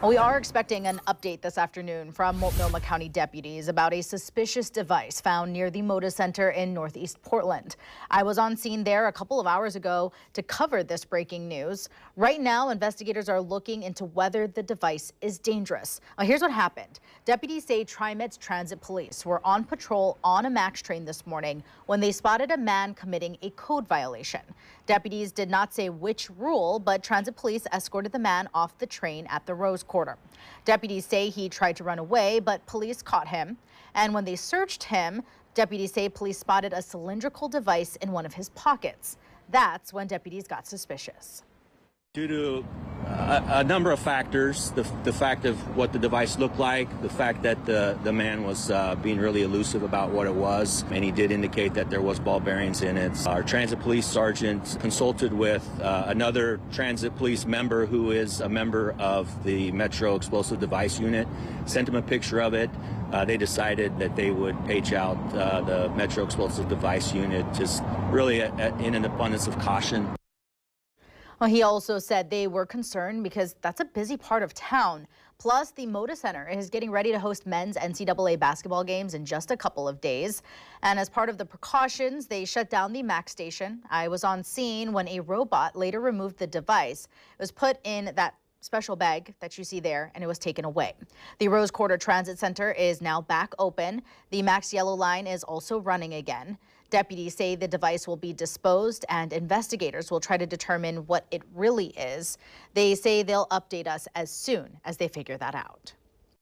We are expecting an update this afternoon from Multnomah County deputies about a suspicious device found near the Moda Center in Northeast Portland. I was on scene there a couple of hours ago to cover this breaking news. Right now, investigators are looking into whether the device is dangerous. Here's what happened. Deputies say TriMet's transit police were on patrol on a MAX train this morning when they spotted a man committing a code violation. Deputies did not say which rule, but transit police escorted the man off the train at the Rose Quarter. Deputies say he tried to run away, but police caught him. And when they searched him, deputies say police spotted a cylindrical device in one of his pockets. That's when deputies got suspicious. Due to a number of factors, the fact of what the device looked like, the fact that the man was being really elusive about what it was, and he did indicate that there was ball bearings in it. Our transit police sergeant consulted with another transit police member who is a member of the Metro Explosive Device Unit, sent him a picture of it. They decided that they would page out the Metro Explosive Device Unit just really in an abundance of caution. Well, he also said they were concerned because that's a busy part of town. Plus, the Moda Center is getting ready to host men's NCAA basketball games in just a couple of days. And as part of the precautions, they shut down the MAX station. I was on scene when a robot later removed the device. It was put in that special bag that you see there, and it was taken away. The Rose Quarter Transit Center is now back open. The MAX Yellow Line is also running again. Deputies say the device will be disposed and investigators will try to determine what it really is. They say they'll update us as soon as they figure that out.